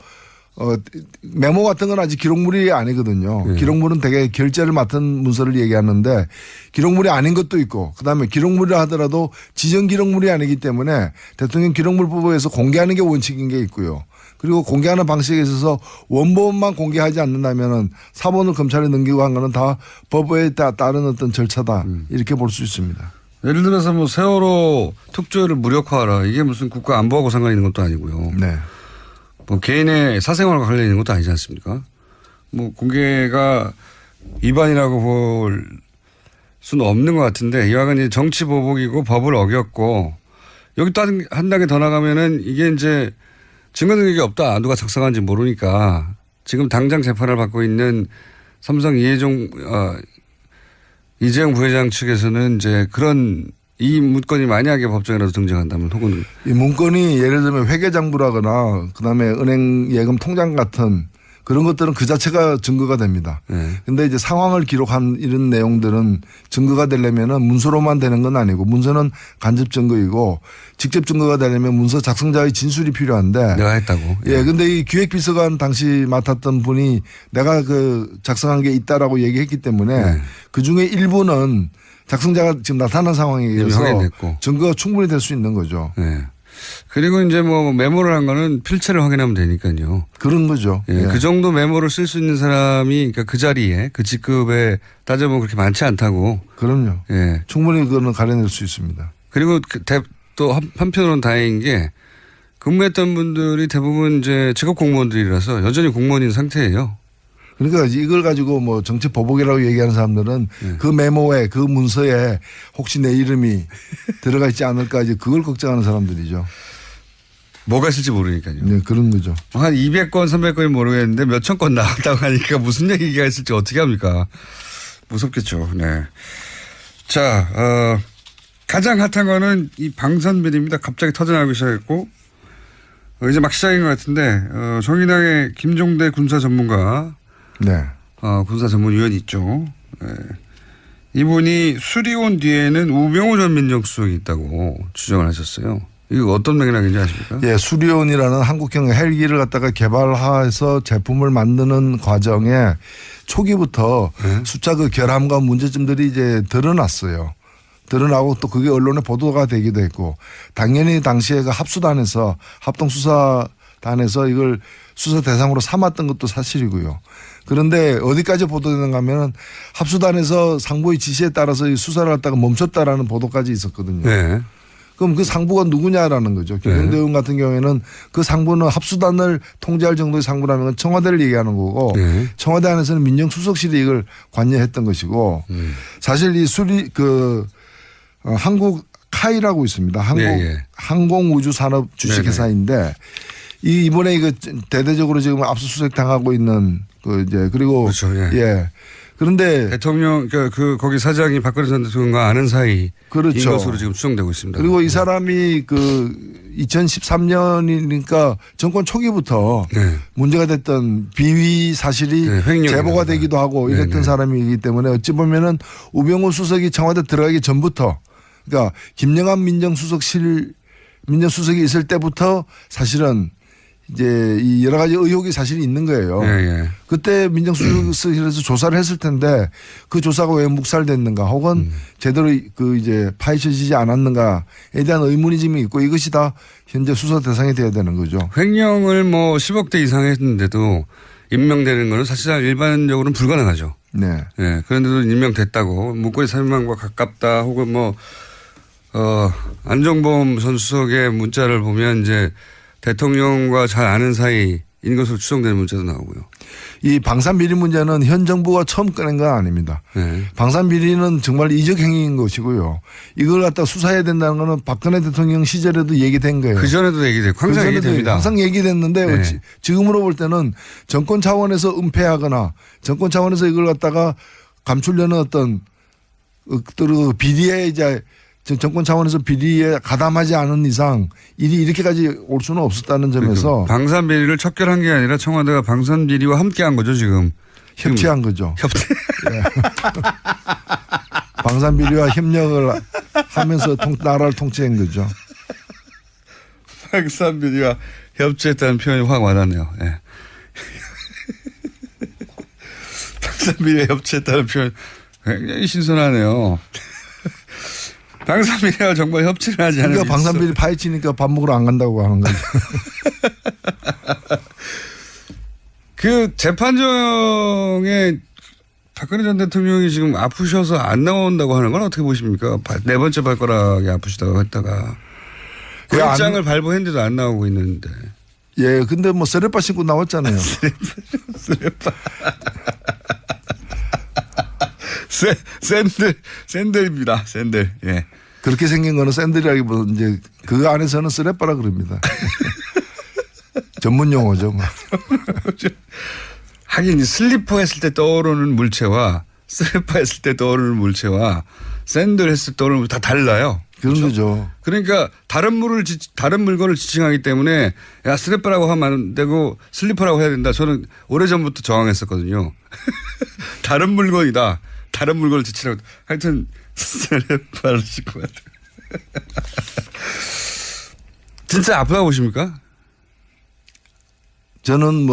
메모 같은 건 아직 기록물이 아니거든요. 기록물은 되게 결재를 맡은 문서를 얘기하는데 기록물이 아닌 것도 있고 그다음에 기록물이라 하더라도 지정 기록물이 아니기 때문에 대통령 기록물법에서 공개하는 게 원칙인 게 있고요. 그리고 공개하는 방식에 있어서 원본만 공개하지 않는다면은 사본을 검찰에 넘기고 한 거는 다 법에 따른 어떤 절차다. 이렇게 볼 수 있습니다. 예를 들어서 뭐 세월호 특조위를 무력화하라. 이게 무슨 국가 안보하고 상관 있는 것도 아니고요. 네. 뭐 개인의 사생활과 관련 있는 것도 아니지 않습니까? 뭐 공개가 위반이라고 볼 수는 없는 것 같은데 이와는 이제 정치 보복이고 법을 어겼고 여기 또 한 단계 더 나가면은 이게 이제 증거 능력이 없다. 누가 작성한지 모르니까 지금 당장 재판을 받고 있는 삼성 이재용 부회장 측에서는 이제 그런 이 문건이 만약에 법정에라도 등장한다면 혹은 이 문건이 예를 들면 회계장부라거나 그다음에 은행 예금 통장 같은 그런 것들은 그 자체가 증거가 됩니다. 근데 이제 상황을 기록한 이런 내용들은 증거가 되려면은 문서로만 되는 건 아니고 문서는 간접 증거이고 직접 증거가 되려면 문서 작성자의 진술이 필요한데 내가 했다고. 예. 근데 이 기획비서관 당시 맡았던 분이 내가 그 작성한 게 있다라고 얘기했기 때문에 그 중에 일부는 작성자가 지금 나타난 상황에 의해서 증거가 충분히 될 수 있는 거죠. 네. 그리고 이제 뭐 메모를 한 거는 필체를 확인하면 되니까요. 그런 거죠. 예. 그 정도 메모를 쓸 수 있는 사람이 그러니까 그 자리에 그 직급에 따져보면 그렇게 많지 않다고. 그럼요. 예. 충분히 그거는 가려낼 수 있습니다. 그리고 또 한편으로는 다행인 게 근무했던 분들이 대부분 이제 직업 공무원들이라서 여전히 공무원인 상태예요. 그러니까 이걸 가지고 뭐 정치 보복이라고 얘기하는 사람들은 그 메모에 그 문서에 혹시 내 이름이 들어가 있지 않을까 이제 그걸 걱정하는 사람들이죠. 뭐가 있을지 모르니까요. 네, 그런 거죠. 한 200건, 300건이 모르겠는데 몇천 건 나왔다고 하니까 무슨 얘기가 있을지 어떻게 합니까? 무섭겠죠. 네. 자, 가장 핫한 거는 이 방산비리입니다. 갑자기 터져나오기 시작했고, 이제 막 시작인 것 같은데, 정의당의 김종대 군사 전문가, 네. 군사 전문위원이 있죠. 네. 이분이 수리온 뒤에는 우병우 전 민정수석이 있다고 주장을 하셨어요. 이거 어떤 맥락인지 아십니까? 예, 수리온이라는 한국형 헬기를 갖다가 개발해서 제품을 만드는 과정에 초기부터 숫자 그 결함과 문제점들이 이제 드러났어요. 드러나고 또 그게 언론에 보도가 되기도 했고 당연히 당시에 그 합수단에서 합동수사단에서 이걸 수사 대상으로 삼았던 것도 사실이고요. 그런데 어디까지 보도되는가 하면 합수단에서 상부의 지시에 따라서 이 수사를 갖다가 멈췄다라는 보도까지 있었거든요. 네. 그럼 그 상부가 누구냐라는 거죠. 김종대 의원 같은 경우에는 그 상부는 합수단을 통제할 정도의 상부라면 청와대를 얘기하는 거고 청와대 안에서는 민정수석실이 이걸 관여했던 것이고 사실 이 한국 카이라고 있습니다. 한국 항공우주산업 주식회사인데 이번에 이거 대대적으로 지금 압수수색 당하고 있는 그리고 그렇죠. 예. 그런데 대통령 거기 사장이 박근혜 전 대통령과 아는 사이인 그렇죠. 것으로 지금 추정되고 있습니다. 그리고 이 사람이 2013년이니까 정권 초기부터 문제가 됐던 비위 사실이 제보가 되기도 하고 이랬던 사람이기 때문에 어찌 보면은 우병우 수석이 청와대 들어가기 전부터 그러니까 김영한 민정수석이 있을 때부터 사실은 이제 이 여러 가지 의혹이 사실 있는 거예요. 그때 민정수석실에서 조사를 했을 텐데 그 조사가 왜 묵살됐는가 혹은 제대로 이제 파헤쳐지지 않았는가에 대한 의문이 지금 있고 이것이 다 현재 수사 대상이 돼야 되는 거죠. 횡령을 뭐 10억대 이상 했는데도 임명되는 거는 사실상 일반적으로는 불가능하죠. 네. 그런데도 임명됐다고 문고리 300만과 가깝다 혹은 안종범 전 수석의 문자를 보면 이제 대통령과 잘 아는 사이인 것으로 추정되는 문자도 나오고요. 이 방산비리 문제는 현 정부가 처음 꺼낸 건 아닙니다. 방산비리는 정말 이적 행위인 것이고요. 이걸 갖다 수사해야 된다는 거는 박근혜 대통령 시절에도 얘기된 거예요. 그전에도 얘기됐고 항상 얘기됩니다. 항상 얘기됐는데 지금으로 볼 때는 정권 차원에서 은폐하거나 정권 차원에서 이걸 갖다가 감추려는 어떤 비리에 이제 정권 차원에서 비리에 가담하지 않은 이상 일이 이렇게까지 올 수는 없었다는 점에서 방산비리를 척결한 게 아니라 청와대가 방산비리와 함께한 거죠 지금. 협치한 거죠. 방산비리와 협력을 하면서 나라를 통치한 거죠. 방산비리와 협치했다는 표현이 확 와닿네요. 방산비리와 협치했다는 표현 굉장히 신선하네요. 방산비리와 정말 협치를 하지 않으면 그러니까 방산비리 파헤치니까 밥 먹으러 안 간다고 하는 거죠. 그 재판정에 박근혜 전 대통령이 지금 아프셔서 안 나온다고 하는 건 어떻게 보십니까? 네 번째 발가락이 아프시다고 했다가 구역장을 발부했는데도 안 나오고 있는데. 예, 근데 뭐 쓰레빠 신고 나왔잖아요. 쓰레빠. 샌들입니다. 샌들. 예. 그렇게 생긴 거는 샌들이라기보다 이제 그 안에서는 쓰레빠라 그럽니다. 전문 용어죠. 하긴 슬리퍼 했을 때 떠오르는 물체와 쓰레빠 했을 때 떠오르는 물체와 샌들 했을 때 떠오르는 물체 다 달라요. 그런 거죠. 그러니까 다른 물건을 지칭하기 때문에 야 쓰레빠라고 하면 안 되고 슬리퍼라고 해야 된다. 저는 오래전부터 저항했었거든요. 다른 물건이다. 다른 물건을 지치라고. 하여튼 쓰레빠를 싣고 가야 돼. 진짜 아프다고 보십니까? 저는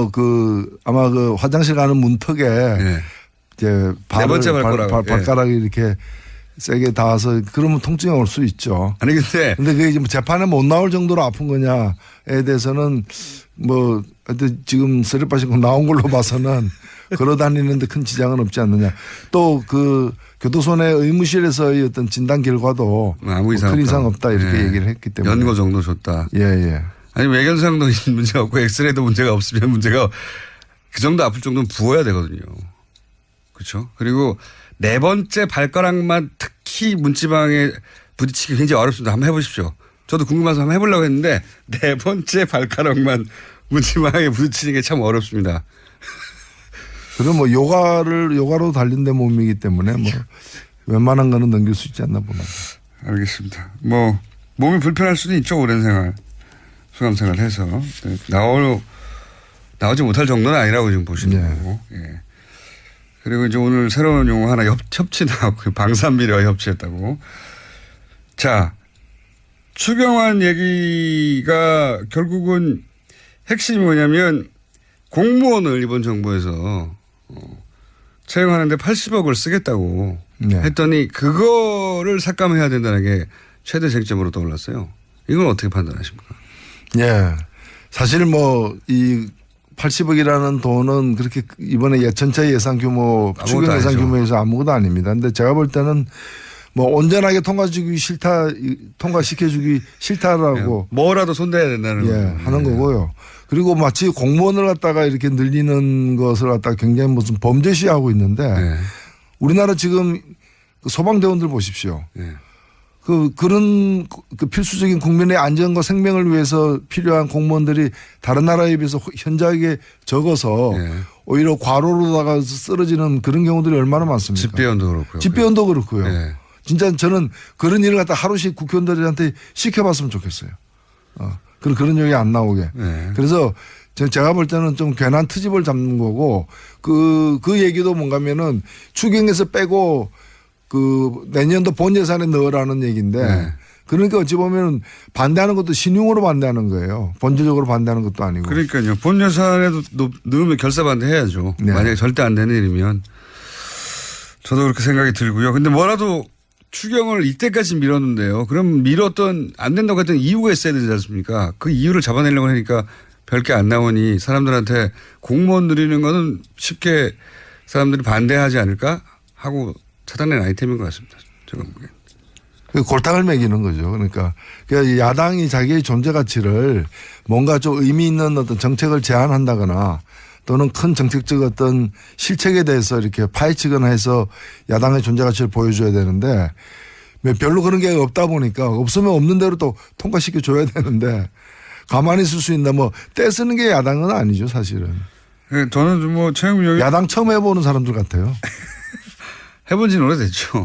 아마 화장실 가는 문턱에 이제 네 번째 발가락이 이렇게 세게 닿아서 그러면 통증이 올 수 있죠. 아니 근데 그게 이제 재판에 못 나올 정도로 아픈 거냐에 대해서는 하여튼 지금 쓰레빠 신고 나온 걸로 봐서는 걸어 다니는데 큰 지장은 없지 않느냐. 또 교도소 내 의무실에서의 어떤 진단 결과도 아무 이상 큰 이상 없다 이렇게 얘기를 했기 때문에. 연고 정도 줬다. 예. 아니 외견상도 문제가 없고 엑스레이도 문제가 없으면 문제가 그 정도 아플 정도는 부어야 되거든요. 그렇죠. 그리고 네 번째 발가락만 특히 문지방에 부딪히기 굉장히 어렵습니다. 한번 해보십시오. 저도 궁금해서 한번 해보려고 했는데 네 번째 발가락만 문지방에 부딪히는 게 참 어렵습니다. 그럼 뭐 요가로 단련된 몸이기 때문에 뭐 웬만한 거는 넘길 수 있지 않나 보나. 알겠습니다. 뭐 몸이 불편할 수는 있죠. 오랜 생활, 수감 생활해서 나오지 못할 정도는 아니라고 지금 보시는 거고. 예. 그리고 이제 오늘 새로운 용어 하나 협치 나왔고 방산비리와 협치했다고. 자, 추경안 얘기가 결국은 핵심이 뭐냐면 공무원을 이번 정부에서 채용하는데 80억을 쓰겠다고 했더니 그거를 삭감해야 된다는 게 최대 쟁점으로 떠올랐어요. 이건 어떻게 판단하십니까? 예. 사실 뭐 이 80억이라는 돈은 그렇게 이번에 전체 예산 규모, 추경 예산 규모에서 아무것도 아닙니다. 근데 제가 볼 때는 뭐 온전하게 통과시켜주기 싫다라고. 뭐라도 손대야 된다는 하는 거고요. 그리고 마치 공무원을 갖다가 이렇게 늘리는 것을 갖다가 굉장히 무슨 범죄시하고 있는데 우리나라 지금 소방대원들 보십시오. 그런 필수적인 국민의 안전과 생명을 위해서 필요한 공무원들이 다른 나라에 비해서 현저하게 적어서 오히려 과로로다가 쓰러지는 그런 경우들이 얼마나 많습니까? 집배원도 그렇고요. 집배원도 그렇고요. 진짜 저는 그런 일을 갖다 하루씩 국회의원들한테 시켜봤으면 좋겠어요. 그런 얘기 안 나오게. 그래서 제가 볼 때는 좀 괜한 트집을 잡는 거고 그 얘기도 뭔가면은 추경에서 빼고 내년도 본 예산에 넣으라는 얘기인데 그러니까 어찌 보면 반대하는 것도 신용으로 반대하는 거예요. 본질적으로 반대하는 것도 아니고. 그러니까요. 본 예산에도 넣으면 결사 반대해야죠. 만약에 절대 안 되는 일이면 저도 그렇게 생각이 들고요. 근데 뭐라도 추경을 이때까지 미뤘는데요. 그럼 미뤘던 안 된다고 했던 이유가 있어야 되지 않습니까? 그 이유를 잡아내려고 하니까 별게 안 나오니 사람들한테 공무원 늘리는 거는 쉽게 사람들이 반대하지 않을까 하고 차단된 아이템인 것 같습니다. 제가 보기엔. 골탕을 먹이는 거죠. 그러니까 야당이 자기의 존재 가치를 뭔가 좀 의미 있는 어떤 정책을 제안한다거나 또는 큰 정책적 어떤 실책에 대해서 이렇게 파헤치거나 해서 야당의 존재 가치를 보여줘야 되는데 별로 그런 게 없다 보니까 없으면 없는 대로 또 통과시켜 줘야 되는데 가만히 있을 수 있나 뭐 떼쓰는 게 야당은 아니죠 사실은. 저는 뭐 채용력이 야당 처음 해보는 사람들 같아요. 해본 지는 오래됐죠.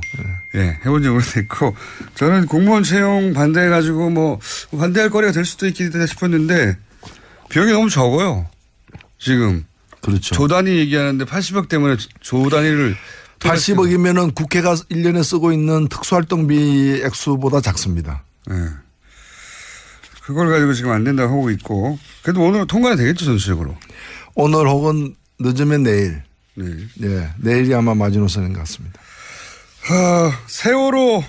해본 지 오래됐고 저는 공무원 채용 반대해가지고 뭐 반대할 거리가 될 수도 있겠다 싶었는데 비용이 너무 적어요. 지금. 그렇죠. 조 단위 얘기하는데 80억 때문에 조 단위를 80억이면은 국회가 1년에 쓰고 있는 특수활동비 액수보다 작습니다. 그걸 가지고 지금 안 된다고 하고 있고 그래도 오늘 통과는 되겠죠 전체적으로. 오늘 혹은 늦으면 내일. 내일이 아마 마지노선인 것 같습니다. 세월호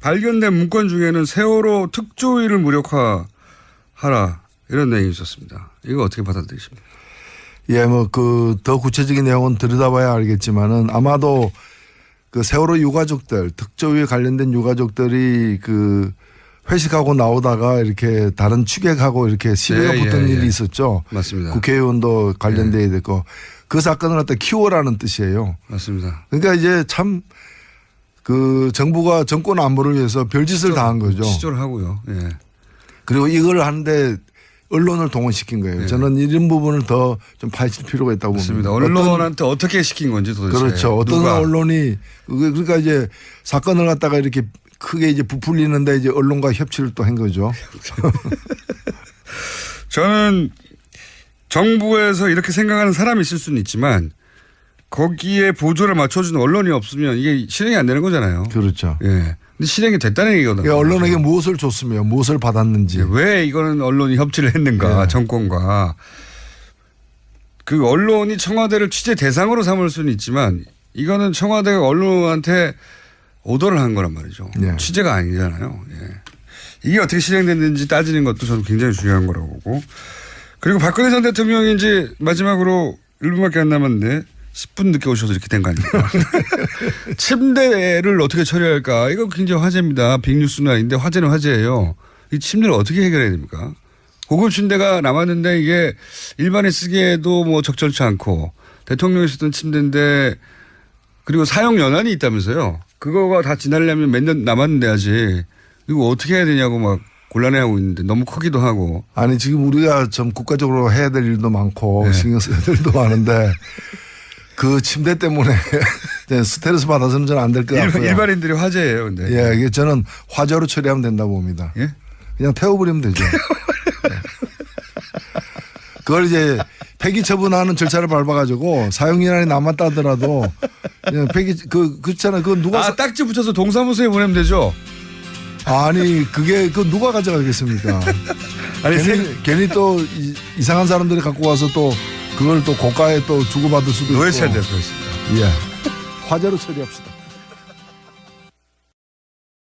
발견된 문건 중에는 세월호 특조위를 무력화하라 이런 내용이 있었습니다. 이거 어떻게 받아들이십니까? 뭐 더 구체적인 내용은 들여다봐야 알겠지만은 아마도 그 세월호 유가족들 특조위에 관련된 유가족들이 회식하고 나오다가 이렇게 다른 취객하고 이렇게 시비가 붙은 일이 있었죠. 맞습니다. 국회의원도 관련돼야 되고 그 사건을 갖다 키워라는 뜻이에요. 맞습니다. 그러니까 이제 참 정부가 정권 안보를 위해서 별짓을 다 한 거죠. 시조를 하고요. 그리고 이걸 하는데 언론을 동원시킨 거예요. 저는 이런 부분을 더 좀 파헤칠 필요가 있다고 맞습니다. 봅니다. 언론한테 어떻게 시킨 건지 도대체. 그렇죠. 어떤 언론이 그러니까 이제 사건을 갖다가 이렇게 크게 이제 부풀리는데 이제 언론과 협치를 또 한 거죠. 저는 정부에서 이렇게 생각하는 사람이 있을 수는 있지만 거기에 보조를 맞춰주는 언론이 없으면 이게 실행이 안 되는 거잖아요. 그렇죠. 근데 실행이 됐다는 얘기거든요. 언론에게 무엇을 줬으며 무엇을 받았는지. 왜 이거는 언론이 협치를 했는가 정권과. 그 언론이 청와대를 취재 대상으로 삼을 수는 있지만 이거는 청와대가 언론한테 오더를 한 거란 말이죠. 취재가 아니잖아요. 이게 어떻게 실행됐는지 따지는 것도 저는 굉장히 중요한 거라고 보고. 그리고 박근혜 전 대통령이 이제 마지막으로 1분밖에 안 남았는데 10분 늦게 오셔서 이렇게 된 거 아닙니까? 침대를 어떻게 처리할까? 이거 굉장히 화제입니다. 빅뉴스는 아닌데 화제는 화제예요. 이 침대를 어떻게 해결해야 됩니까? 고급 침대가 남았는데 이게 일반에 쓰기에도 뭐 적절치 않고 대통령이 쓰던 침대인데 그리고 사용 연한이 있다면서요. 그거가 다 지나려면 몇 년 남았는데 하지. 이거 어떻게 해야 되냐고 막 곤란해하고 있는데 너무 크기도 하고. 아니 지금 우리가 좀 국가적으로 해야 될 일도 많고 신경 써야 될 일도 많은데 그 침대 때문에 스트레스 받아서는 저는 안 될 것 같고요. 일반인들이 화제예요. 근데. 예, 이게 저는 화재로 처리하면 된다고 봅니다. 예? 그냥 태워버리면 되죠. 네. 그걸 이제 폐기 처분하는 절차를 밟아가지고 사용기한이 남았다 하더라도 그냥 폐기 그렇잖아요. 그건 누가 딱지 붙여서 동사무소에 보내면 되죠. 아니 그게 누가 가져가겠습니까? 아니 괜히 또 이상한 사람들이 갖고 와서 또 그걸 또 고가에 또 주고받을 수도 있고. 왜 쳐야 돼요, 그렇습니다. 예, 화재로 처리합시다.